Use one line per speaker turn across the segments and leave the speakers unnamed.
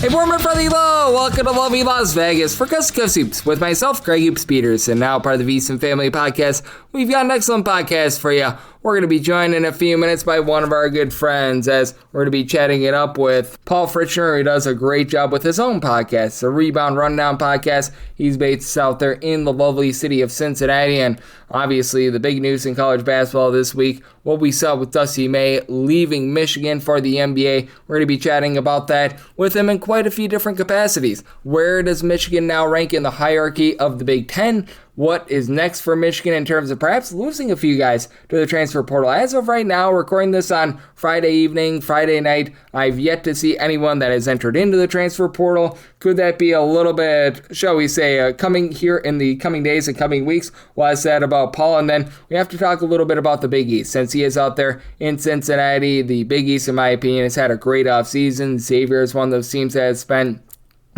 Hey, warm and friendly hello! Welcome to lovely Las Vegas for Coast to Coast Hoops with myself, Greg Hoops Peterson, now part of the VSiN Family Podcast. We've got an excellent podcast for you. We're going to be joined in a few minutes by one of our good friends as we're going to be chatting it up with Paul Fritchner, who does a great job with his own podcast, the Rebound Rundown Podcast. He's based out there in the lovely city of Cincinnati, and obviously the big news in college basketball this week, what we saw with Dusty May leaving Michigan for the NBA. We're going to be chatting about that with him in quite a few different capacities. Where does Michigan now rank in the hierarchy of the Big Ten? What is next for Michigan in terms of perhaps losing a few guys to the transfer portal? As of right now, recording this on Friday evening, Friday night, I've yet to see anyone that has entered into the transfer portal. Could that be a little bit, shall we say, coming here in the coming days and coming weeks? Well, I said about Paul, and then we have to talk a little bit about the Big East. Since he is out there in Cincinnati, the Big East, in my opinion, has had a great offseason. Xavier is one of those teams that has spent.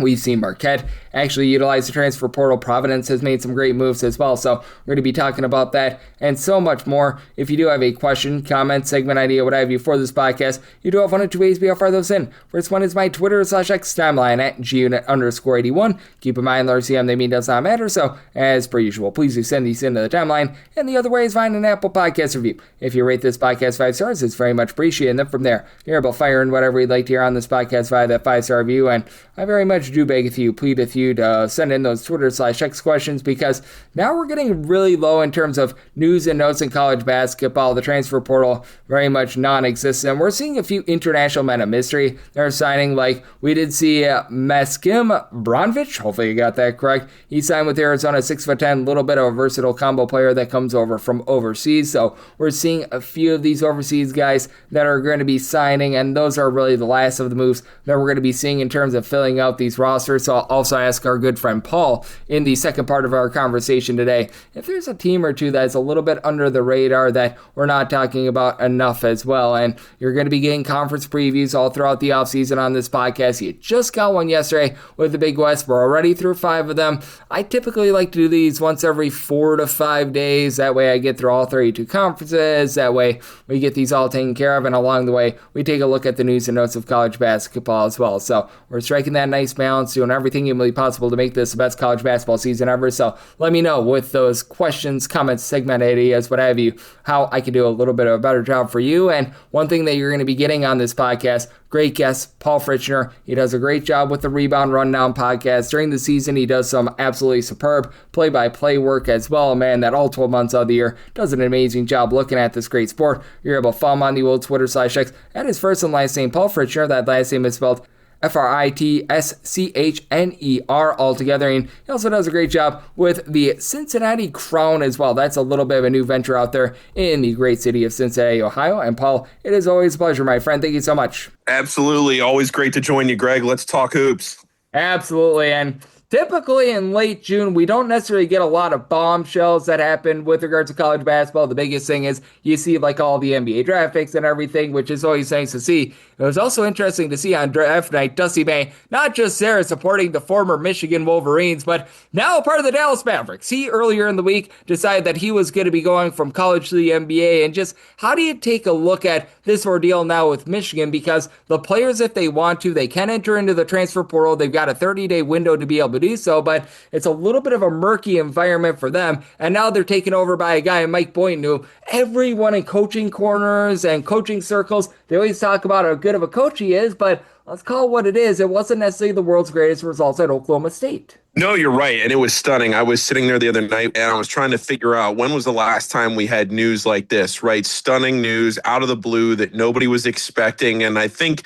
We've seen Marquette actually utilize the transfer portal. Providence has made some great moves as well. So we're going to be talking about that and so much more. If you do have a question, comment, segment idea, what have you for this podcast, you do have one of two ways to be able to fire those in. First one is my Twitter/X timeline at gunit_81. Keep in mind, RCM, they mean does not matter. So as per usual, please do send these into the timeline. And the other way is find an Apple Podcast review. If you rate this podcast 5 stars, it's very much appreciated. And then from there, you're able to fire in whatever you'd like to hear on this podcast via that 5-star review. And I very much do beg with you, plead with you to send in those Twitter/X questions, because now we're getting really low in terms of news and notes in college basketball. The transfer portal very much non-existent. We're seeing a few international men of mystery. They're signing, like we did see Meskim Bronvich. Hopefully you got that correct. He signed with Arizona, 6'10", little bit of a versatile combo player that comes over from overseas. So we're seeing a few of these overseas guys that are going to be signing, and those are really the last of the moves that we're going to be seeing in terms of filling out these rosters. So I'll also ask our good friend Paul in the second part of our conversation today if there's a team or two that's a little bit under the radar that we're not talking about enough as well. And you're going to be getting conference previews all throughout the offseason on this podcast. You just got one yesterday with the Big West. We're already through 5 of them. I typically like to do these once every 4 to 5 days. That way I get through all 32 conferences. That way we get these all taken care of. And along the way, we take a look at the news and notes of college basketball as well. So we're striking that nice balance, doing everything humanly possible to make this the best college basketball season ever. So let me know with those questions, comments, segment ideas, what have you, how I can do a little bit of a better job for you. And one thing that you're going to be getting on this podcast, great guest, Paul Fritchner. He does a great job with the Rebound Rundown Podcast. During the season, he does some absolutely superb play-by-play work as well. Man, that all 12 months of the year does an amazing job looking at this great sport. You're able to follow him on the old Twitter/X at his first and last name, Paul Fritchner. That last name is spelled Fritschner altogether. And he also does a great job with the Cincinnati Crown as well. That's a little bit of a new venture out there in the great city of Cincinnati, Ohio. And Paul, it is always a pleasure, my friend. Thank you so much.
Absolutely. Always great to join you, Greg. Let's talk hoops.
Absolutely. And typically in late June, we don't necessarily get a lot of bombshells that happen with regards to college basketball. The biggest thing is you see like all the NBA draft picks and everything, which is always nice to see. It was also interesting to see on draft night, Dusty May, not just there supporting the former Michigan Wolverines, but now part of the Dallas Mavericks. He earlier in the week decided that he was going to be going from college to the NBA. And just how do you take a look at this ordeal now with Michigan? Because the players, if they want to, they can enter into the transfer portal. They've got a 30-day window to be able to do so, but it's a little bit of a murky environment for them. And now they're taken over by a guy, Mike Boynton, who everyone in coaching corners and coaching circles, they always talk about how good of a coach he is, but let's call it what it is. It wasn't necessarily the world's greatest results at Oklahoma State.
No, you're right. And it was stunning. I was sitting there the other night and I was trying to figure out when was the last time we had news like this, right? Stunning news out of the blue that nobody was expecting. And I think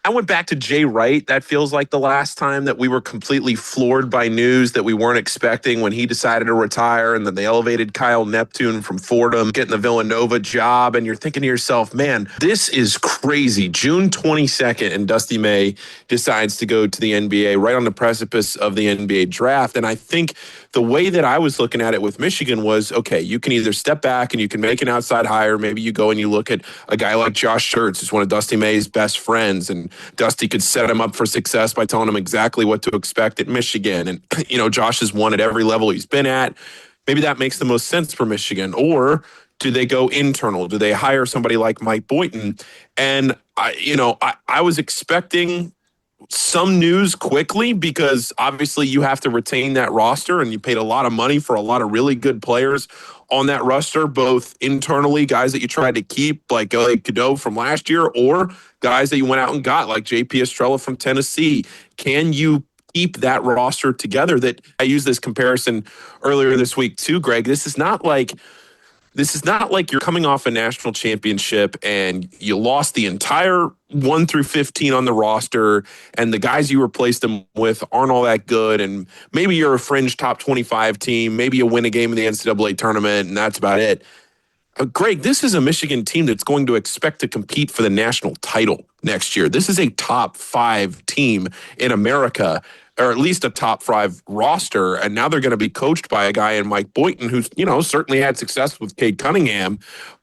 I went back to Jay Wright. That feels like the last time that we were completely floored by news that we weren't expecting when he decided to retire, and then they elevated Kyle Neptune from Fordham, getting the Villanova job. And you're thinking to yourself, man, this is crazy. June 22nd, and Dusty May decides to go to the NBA right on the precipice of the NBA draft. And I think the way that I was looking at it with Michigan was, okay, you can either step back and you can make an outside hire. Maybe you go and you look at a guy like Josh Schertz, who's one of Dusty May's best friends, and Dusty could set him up for success by telling him exactly what to expect at Michigan. And, you know, Josh has won at every level he's been at. Maybe that makes the most sense for Michigan. Or do they go internal? Do they hire somebody like Mike Boynton? And, I was expecting some news quickly because obviously you have to retain that roster and you paid a lot of money for a lot of really good players on that roster, both internally, guys that you tried to keep like Cadeau from last year, or guys that you went out and got like JP Estrella from Tennessee. Can you keep that roster together? That I used this comparison earlier this week too, Greg. This is not like you're coming off a national championship and you lost the entire 1 through 15 on the roster and the guys you replaced them with aren't all that good. And maybe you're a fringe top 25 team. Maybe you win a game in the NCAA tournament and that's about it. Greg, this is a Michigan team that's going to expect to compete for the national title next year. This is a top 5 team in America, or at least a top 5 roster. And now they're going to be coached by a guy in Mike Boynton, who's, certainly had success with Cade Cunningham.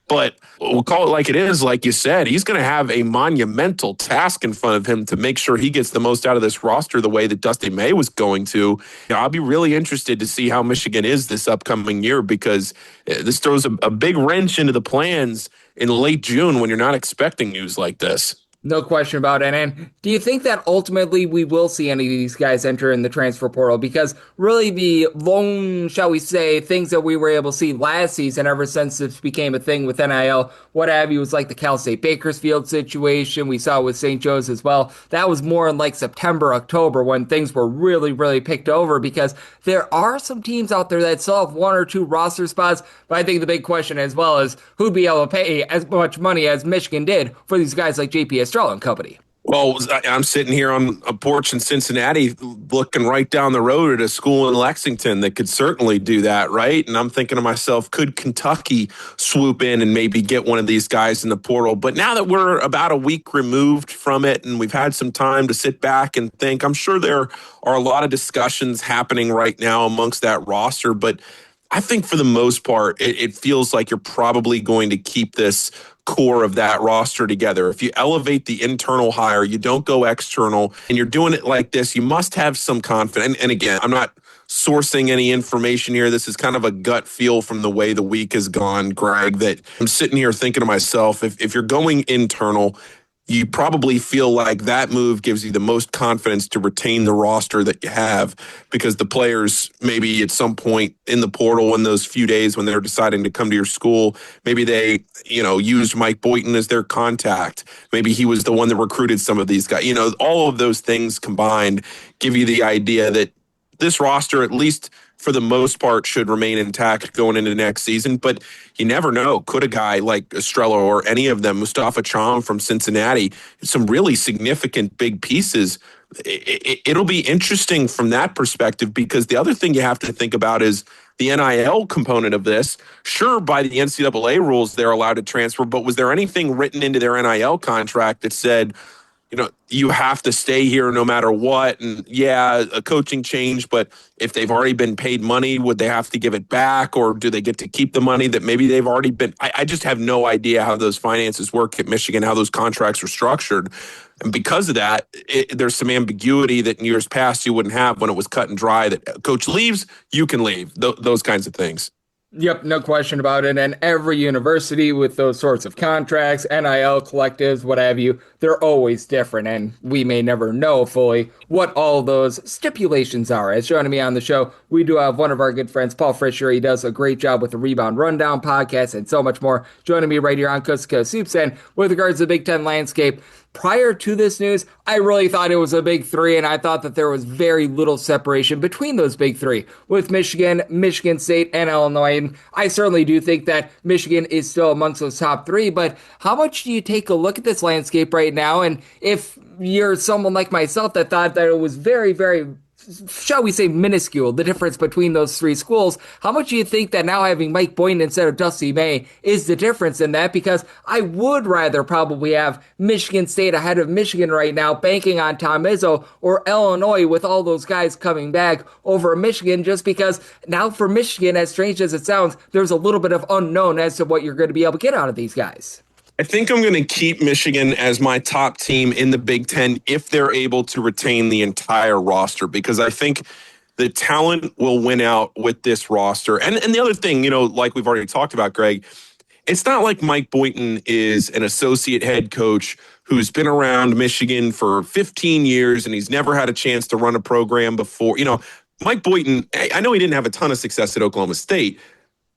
But we'll call it like it is. Like you said, he's going to have a monumental task in front of him to make sure he gets the most out of this roster the way that Dusty May was going to. I'll be really interested to see how Michigan is this upcoming year, because this throws a big wrench into the plans in late June when you're not expecting news like this.
No question about it. And do you think that ultimately we will see any of these guys enter in the transfer portal? Because really the lone, shall we say, things that we were able to see last season ever since this became a thing with NIL, what have you, was like the Cal State Bakersfield situation. We saw it with St. Joe's as well. That was more in like September, October when things were really, really picked over, because there are some teams out there that still have 1 or 2 roster spots. But I think the big question as well is who'd be able to pay as much money as Michigan did for these guys like JP Estrella and company.
Well, I'm sitting here on a porch in Cincinnati looking right down the road at a school in Lexington that could certainly do that, right? And I'm thinking to myself, could Kentucky swoop in and maybe get one of these guys in the portal? But now that we're about a week removed from it and we've had some time to sit back and think, I'm sure there are a lot of discussions happening right now amongst that roster. But I think for the most part, it feels like you're probably going to keep this core of that roster together. If you elevate the internal hire, you don't go external, and you're doing it like this, you must have some confidence. And again, I'm not sourcing any information here. This is kind of a gut feel from the way the week has gone, Greg, that I'm sitting here thinking to myself, if you're going internal, you probably feel like that move gives you the most confidence to retain the roster that you have, because the players maybe at some point in the portal in those few days when they're deciding to come to your school, maybe they, used Mike Boynton as their contact. Maybe he was the one that recruited some of these guys. All of those things combined give you the idea that this roster, at least for the most part, should remain intact going into next season. But you never know. Could a guy like Estrella or any of them, Mustafa Cham from Cincinnati, some really significant big pieces, it'll be interesting from that perspective, because the other thing you have to think about is the NIL component of this. Sure, by the NCAA rules, they're allowed to transfer, but was there anything written into their NIL contract that said, you have to stay here no matter what? And yeah, a coaching change, but if they've already been paid money, would they have to give it back, or do they get to keep the money that maybe they've already been? I just have no idea how those finances work at Michigan, how those contracts are structured. And because of that, there's some ambiguity that in years past you wouldn't have when it was cut and dry, that coach leaves, you can leave, those kinds of things.
Yep, no question about it. And every university with those sorts of contracts, NIL collectives, what have you, they're always different. And we may never know fully what all those stipulations are. As joining me on the show, we do have one of our good friends, Paul Fisher. He does a great job with the Rebound Rundown podcast and so much more. Joining me right here on Coast to Coast Hoops. And with regards to the Big Ten landscape, prior to this news, I really thought it was a big three, and I thought that there was very little separation between those big three with Michigan, Michigan State, and Illinois. And I certainly do think that Michigan is still amongst those top three, but how much do you take a look at this landscape right now? And if you're someone like myself that thought that it was very, very, shall we say, minuscule, the difference between those three schools, how much do you think that now having Mike Boynton instead of Dusty May is the difference in that? Because I would rather probably have Michigan State ahead of Michigan right now, banking on Tom Izzo, or Illinois with all those guys coming back over Michigan, just because now for Michigan, as strange as it sounds, there's a little bit of unknown as to what you're going to be able to get out of these guys.
I think I'm going to keep Michigan as my top team in the Big Ten if they're able to retain the entire roster, because I think the talent will win out with this roster. And the other thing, like we've already talked about, Greg, it's not like Mike Boynton is an associate head coach who's been around Michigan for 15 years and he's never had a chance to run a program before. Mike Boynton, I know he didn't have a ton of success at Oklahoma State,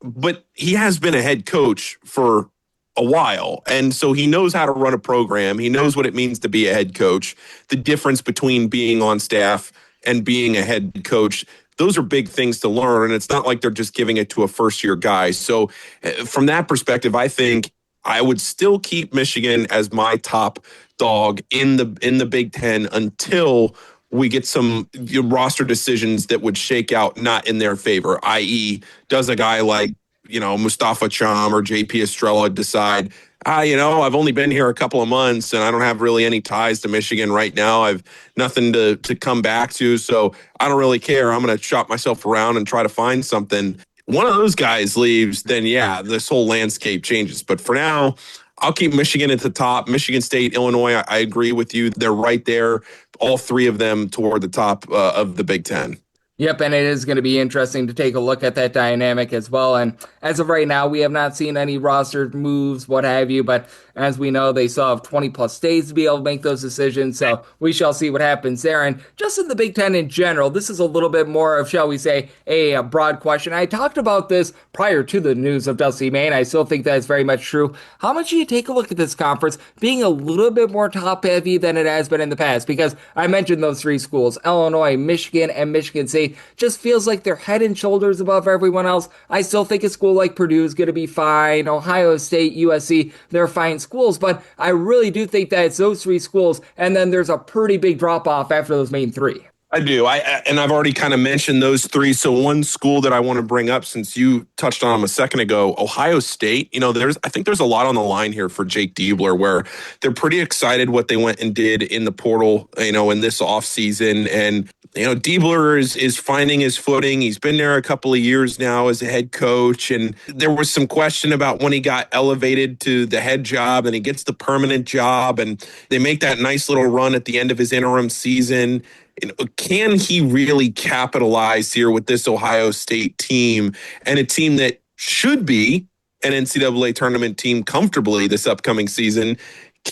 but he has been a head coach for a while. And so he knows how to run a program. He knows what it means to be a head coach, the difference between being on staff and being a head coach. Those are big things to learn. And it's not like they're just giving it to a first-year guy. So from that perspective, I think I would still keep Michigan as my top dog in the Big Ten until we get some roster decisions that would shake out not in their favor, i.e., does a guy like Mustafa Cham or JP Estrella decide, I've only been here a couple of months and I don't have really any ties to Michigan right now. I've nothing to come back to, so I don't really care. I'm going to shop myself around and try to find something. One of those guys leaves, then this whole landscape changes. But for now, I'll keep Michigan at the top. Michigan State, Illinois, I agree with you. They're right there, all three of them toward the top of the Big Ten.
Yep, and it is going to be interesting to take a look at that dynamic as well. And as of right now, we have not seen any roster moves, what have you. But as we know, they still have 20-plus days to be able to make those decisions. So we shall see what happens there. And just in the Big Ten in general, this is a little bit more of, shall we say, a broad question. I talked about this prior to the news of Dusty May, and I still think that is very much true. How much do you take a look at this conference being a little bit more top-heavy than it has been in the past? Because I mentioned those three schools, Illinois, Michigan, and Michigan State. Just feels like they're head and shoulders above everyone else. I still think a school like Purdue is going to be fine. Ohio State, USC, they're fine schools. But I really do think that it's those three schools, and then there's a pretty big drop-off after those main three.
I do. And I've already kind of mentioned those three. So one school that I want to bring up, since you touched on them a second ago, Ohio State, I think there's a lot on the line here for Jake Diebler, where they're pretty excited what they went and did in the portal, in this offseason. And, Diebler is finding his footing. He's been there a couple of years now as a head coach. And there was some question about when he got elevated to the head job and he gets the permanent job and they make that nice little run at the end of his interim season. Can he really capitalize here with this Ohio State team, and a team that should be an NCAA tournament team comfortably this upcoming season?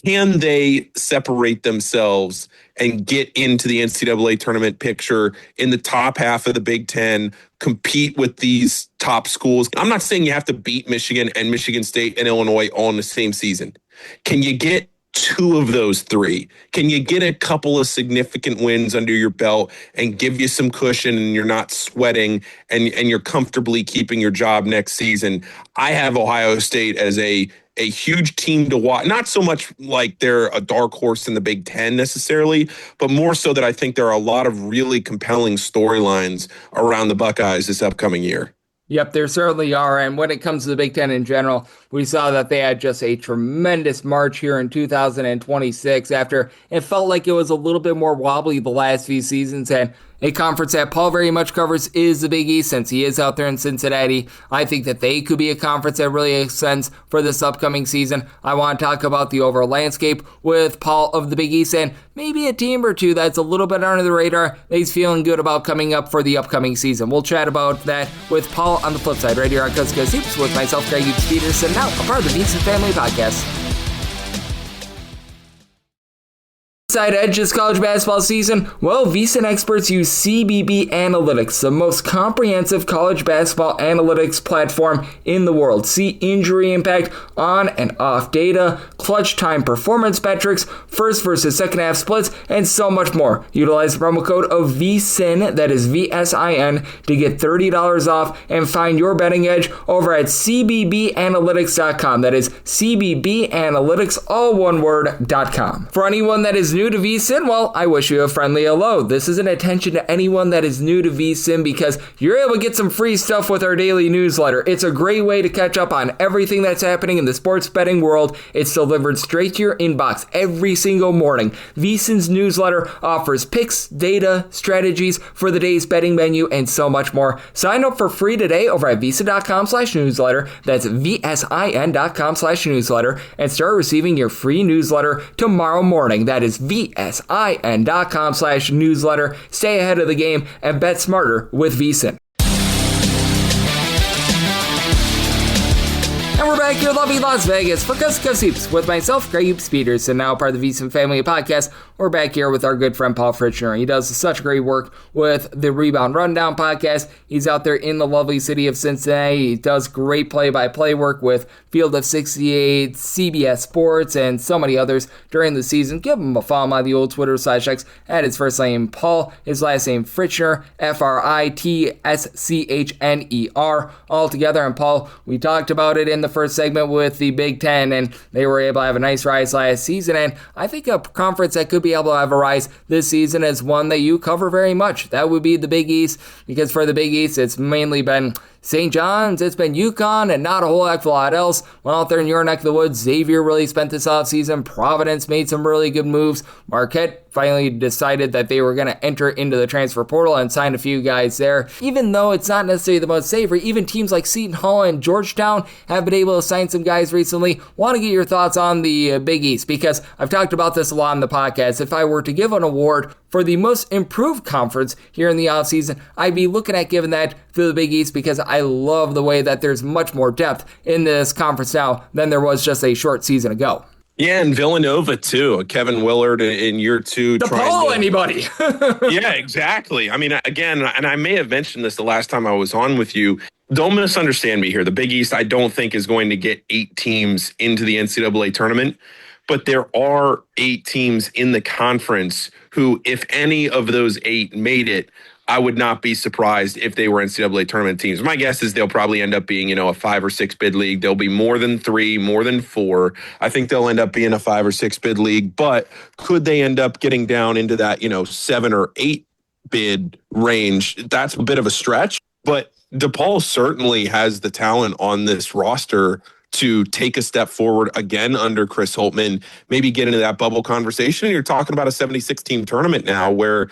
Can they separate themselves and get into the NCAA tournament picture in the top half of the Big Ten, compete with these top schools? I'm not saying you have to beat Michigan and Michigan State and Illinois all in the same season. Can you get two of those three? Can you get a couple of significant wins under your belt and give you some cushion and you're not sweating and you're comfortably keeping your job next season? I have Ohio State as a huge team to watch, not so much like they're a dark horse in the Big Ten necessarily, but more so that I think there are a lot of really compelling storylines around the Buckeyes this upcoming year.
Yep, there certainly are. And when it comes to the Big Ten in general, we saw that they had just a tremendous march here in 2026 after it felt like it was a little bit more wobbly the last few seasons. And a conference that Paul very much covers is the Big East, since he is out there in Cincinnati. I think that they could be a conference that really makes sense for this upcoming season. I want to talk about the overall landscape with Paul of the Big East and maybe a team or two that's a little bit under the radar that he's feeling good about coming up for the upcoming season. We'll chat about that with Paul on the flip side right here on Coast to Coast Hoops with myself, Greg Hoops Peterson, now a part of the VSiN Family Podcast. Side edge this college basketball season? Well, VSiN experts use CBB Analytics, the most comprehensive college basketball analytics platform in the world. See injury impact, on and off data, clutch time performance metrics, first versus second half splits, and so much more. Utilize the promo code of VSiN, that is VSIN, to get $30 off and find your betting edge over at cbbanalytics.com. That is cbbanalytics, all one word.com. For anyone that is new to VSiN, well, I wish you a friendly hello. This is an attention to anyone that is new to VSiN because you're able to get some free stuff with our daily newsletter. It's a great way to catch up on everything that's happening in the sports betting world. It's delivered straight to your inbox every single morning. VSiN's newsletter offers picks, data, strategies for the day's betting menu, and so much more. Sign up for free today over at VSiN.com/newsletter. That's VSIN.com/newsletter, and start receiving your free newsletter tomorrow morning. That is VSIN.com/newsletter. Stay ahead of the game and bet smarter with VSiN. And we're back back here, lovely Las Vegas, for Coast to Coast Hoops with myself, Greg Hoops Peterson, now part of the VSiN Family Podcast. We're back here with our good friend Paul Fritchner. He does such great work with the Rebound Rundown podcast. He's out there in the lovely city of Cincinnati. He does great play-by-play work with Field of 68, CBS Sports, and so many others during the season. Give him a follow on the old Twitter /X at his first name Paul, his last name Fritchner, Fritschner, all together. And Paul, we talked about it in the first segment with the Big Ten, and they were able to have a nice rise last season. And I think a conference that could be able to have a rise this season is one that you cover very much. That would be the Big East, because for the Big East, it's mainly been St. John's, it's been UConn, and not a whole heck of a lot else. Well, out there in your neck of the woods, Xavier really spent this offseason. Providence made some really good moves. Marquette finally decided that they were going to enter into the transfer portal and sign a few guys there. Even though it's not necessarily the most savory, even teams like Seton Hall and Georgetown have been able to sign some guys recently. Want to get your thoughts on the Big East, because I've talked about this a lot on the podcast. If I were to give an award for the most improved conference here in the offseason, I'd be looking at giving that to the Big East, because I love the way that there's much more depth in this conference now than there was just a short season ago.
Yeah, and Villanova, too. Kevin Willard in year two.
To pull anybody.
Yeah, exactly. I mean, again, and I may have mentioned this the last time I was on with you. Don't misunderstand me here. The Big East, I don't think, is going to get 8 teams into the NCAA tournament. But there are 8 teams in the conference who, if any of those 8 made it, I would not be surprised if they were NCAA tournament teams. My guess is they'll probably end up being, a 5 or 6 bid league. There'll be more than 3, more than 4. I think they'll end up being a 5 or 6 bid league. But could they end up getting down into that, 7 or 8 bid range? That's a bit of a stretch. But DePaul certainly has the talent on this roster to take a step forward again under Chris Holtmann, maybe get into that bubble conversation. You're talking about a 76-team tournament now, where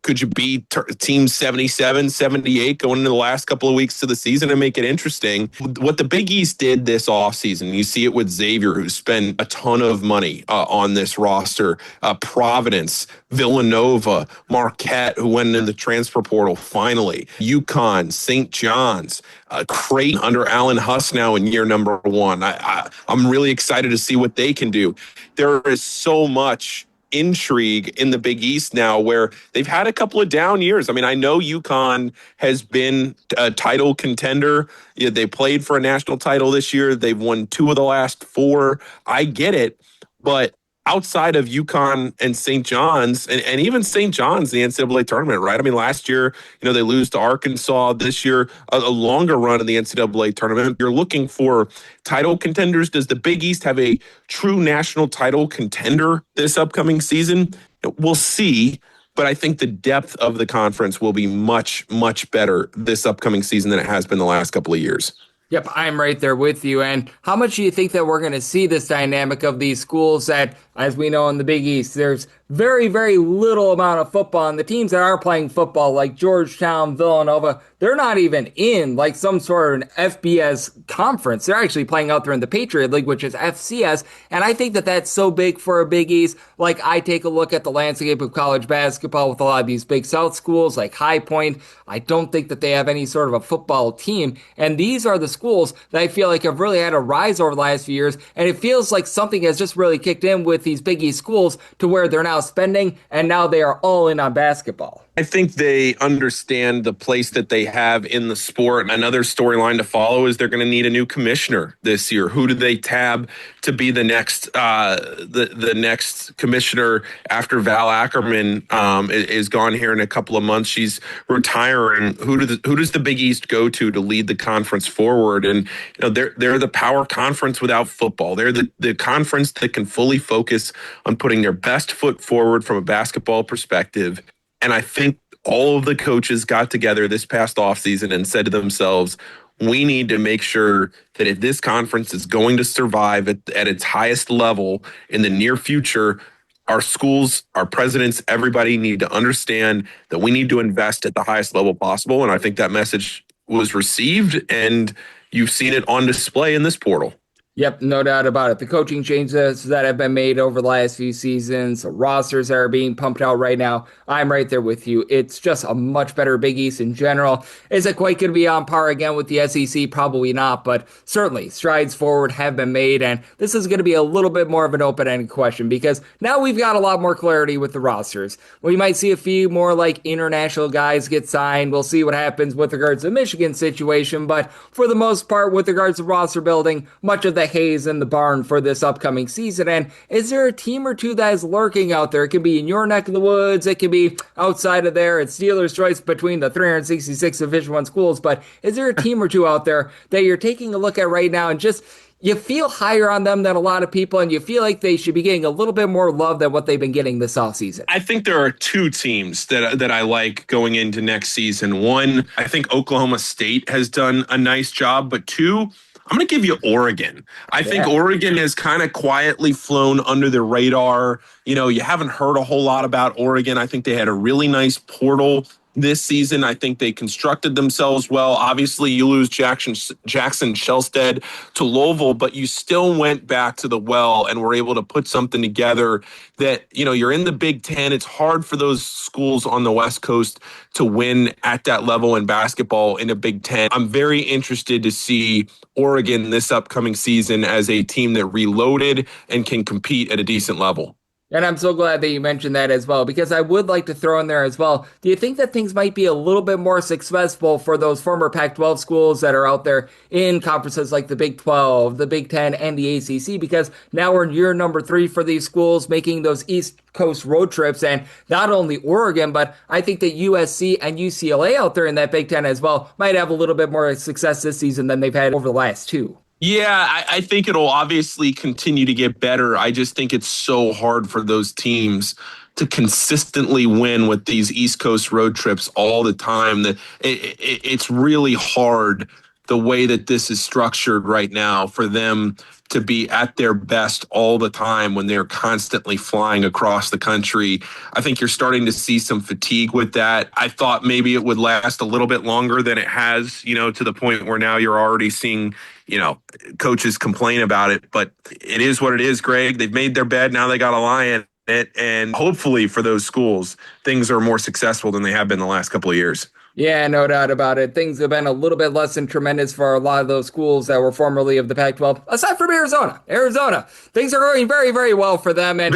could you be team 77, 78 going into the last couple of weeks of the season and make it interesting? What the Big East did this offseason, you see it with Xavier, who spent a ton of money on this roster, Providence, Villanova, Marquette, who went in the transfer portal finally, UConn, St. John's, Creighton under Alan Huss now in year number 1. I'm really excited to see what they can do. There is so much intrigue in the Big East now, where they've had a couple of down years. I mean, I know UConn has been a title contender. They played for a national title this year. They've won 2 of the last 4. I get it. But outside of UConn and St. John's, and even St. John's, the NCAA tournament, right? I mean, last year, they lose to Arkansas. This year, a longer run in the NCAA tournament. You're looking for title contenders. Does the Big East have a true national title contender this upcoming season? We'll see. But I think the depth of the conference will be much, much better this upcoming season than it has been the last couple of years.
Yep, I'm right there with you. And how much do you think that we're going to see this dynamic of these schools that, as we know in the Big East, there's very, very little amount of football, and the teams that are playing football, like Georgetown, Villanova, they're not even in like some sort of an FBS conference. They're actually playing out there in the Patriot League, which is FCS, and I think that that's so big for a Big East. Like, I take a look at the landscape of college basketball with a lot of these Big South schools like High Point. I don't think that they have any sort of a football team, and these are the schools that I feel like have really had a rise over the last few years, and it feels like something has just really kicked in with these Big East schools to where they're now spending, and now they are all in on basketball.
I think they understand the place that they have in the sport. Another storyline to follow is they're going to need a new commissioner this year. Who do they tab to be the next the next commissioner after Val Ackerman is gone here in a couple of months? She's retiring. Who does the Big East go to lead the conference forward? And they're the power conference without football. They're the conference that can fully focus on putting their best foot forward from a basketball perspective. And I think all of the coaches got together this past offseason and said to themselves, we need to make sure that if this conference is going to survive at its highest level in the near future, our schools, our presidents, everybody need to understand that we need to invest at the highest level possible. And I think that message was received, and you've seen it on display in this portal.
Yep, no doubt about it. The coaching changes that have been made over the last few seasons, the rosters that are being pumped out right now, I'm right there with you. It's just a much better Big East in general. Is it quite going to be on par again with the SEC? Probably not, but certainly strides forward have been made, and this is going to be a little bit more of an open-ended question because now we've got a lot more clarity with the rosters. We might see a few more like international guys get signed. We'll see what happens with regards to the Michigan situation, but for the most part, with regards to roster building, much of the haze in the barn for this upcoming season. And is there a team or two that is lurking out there? It can be in your neck of the woods. It can be outside of there. It's Steelers' choice between the 366 Division I schools. But is there a team or two out there that you're taking a look at right now and just you feel higher on them than a lot of people, and you feel like they should be getting a little bit more love than what they've been getting this offseason?
I think there are two teams that I like going into next season. One, I think Oklahoma State has done a nice job, but two, I'm going to give you Oregon. I think Oregon has kind of quietly flown under the radar. You know, you haven't heard a whole lot about Oregon. I think they had a really nice portal this season. I think they constructed themselves well. Obviously, you lose Jackson Shelstead to Louisville, but you still went back to the well and were able to put something together that, you know, you're in the Big Ten. It's hard for those schools on the West Coast to win at that level in basketball in a Big Ten. I'm very interested to see Oregon this upcoming season as a team that reloaded and can compete at a decent level.
And I'm so glad that you mentioned that as well, because I would like to throw in there as well. Do you think that things might be a little bit more successful for those former Pac-12 schools that are out there in conferences like the Big 12, the Big 10, and the ACC? Because now we're in year number 3 for these schools making those East Coast road trips, and not only Oregon, but I think that USC and UCLA out there in that Big 10 as well might have a little bit more success this season than they've had over the last 2.
Yeah, I think it'll obviously continue to get better. I just think it's so hard for those teams to consistently win with these East Coast road trips all the time. That it's really hard the way that this is structured right now for them to be at their best all the time when they're constantly flying across the country. I think you're starting to see some fatigue with that. I thought maybe it would last a little bit longer than it has, you know, to the point where now you're already seeing, you know, coaches complain about it. But it is what it is, Greg. They've made their bed. Now they got to lie in it. And hopefully for those schools, things are more successful than they have been the last couple of years.
Yeah, no doubt about it. Things have been a little bit less than tremendous for a lot of those schools that were formerly of the Pac-12, aside from Arizona. Things are going very, very well for them. And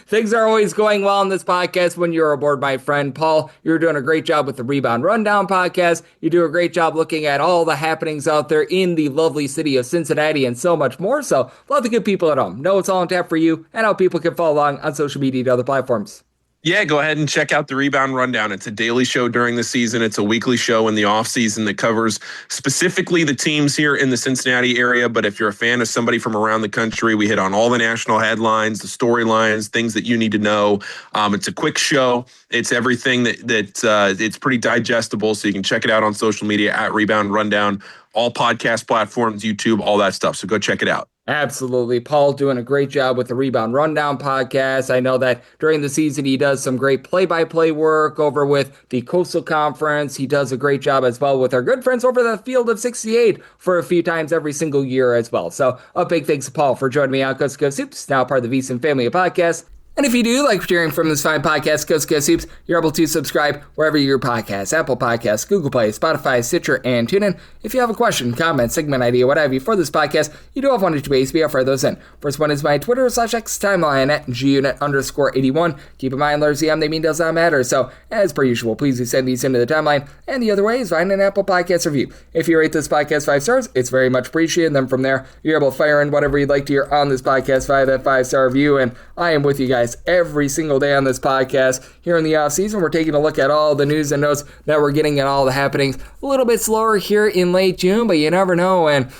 things are always going well on this podcast when you're aboard, my friend. Paul, you're doing a great job with the Rebound Rundown podcast. You do a great job looking at all the happenings out there in the lovely city of Cincinnati and so much more. So, a lot of the good people at home know it's all on tap for you and how people can follow along on social media and other platforms.
Yeah, go ahead and check out the Rebound Rundown. It's a daily show during the season. It's a weekly show in the off season that covers specifically the teams here in the Cincinnati area. But if you're a fan of somebody from around the country, we hit on all the national headlines, the storylines, things that you need to know. It's a quick show. It's everything that it's pretty digestible. So you can check it out on social media at Rebound Rundown, all podcast platforms, YouTube, all that stuff. So go check it out.
Absolutely. Paul doing a great job with the Rebound Rundown podcast. I know that during the season he does some great play-by-play work over with the Coastal Conference. He does a great job as well with our good friends over the Field of 68 for a few times every single year as well. So a big thanks to Paul for joining me on Coast to Coast Hoops, now part of the VSiN family of podcasts. And if you do like hearing from this fine podcast, Coast to Coast Hoops, you're able to subscribe wherever your podcasts, Apple Podcasts, Google Play, Spotify, Stitcher, and TuneIn. If you have a question, comment, segment idea, what have you for this podcast, you do have one or two ways to be able to fire those in. First one is my Twitter/X timeline at gunit_81. Keep in mind, letters the name does not matter. So, as per usual, please do send these into the timeline. And the other way is find an Apple Podcast review. If you rate this podcast 5 stars, it's very much appreciated. And then from there, you're able to fire in whatever you'd like to hear on this podcast via that 5-star review. And I am with you guys every single day on this podcast. Here in the off season, we're taking a look at all the news and notes that we're getting and all the happenings. A little bit slower here in late June, but you never know when,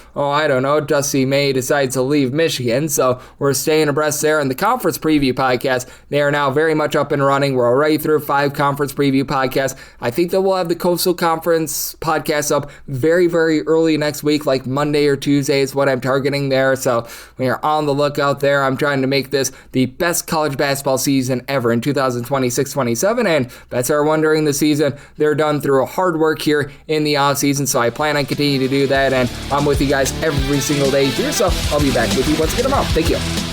Dusty May decides to leave Michigan. So we're staying abreast there. And the conference preview podcast, they are now very much up and running. We're already through 5 conference preview podcasts. I think that we'll have the Coastal Conference podcast up very, very early next week, like Monday or Tuesday is what I'm targeting there. So we are on the lookout there. I'm trying to make this the best college college basketball season ever in 2026-27, and bets are won during the season. They're done through hard work here in the offseason, so I plan on continuing to do that, and I'm with you guys every single day here, so I'll be back with you once I get them out. Thank you.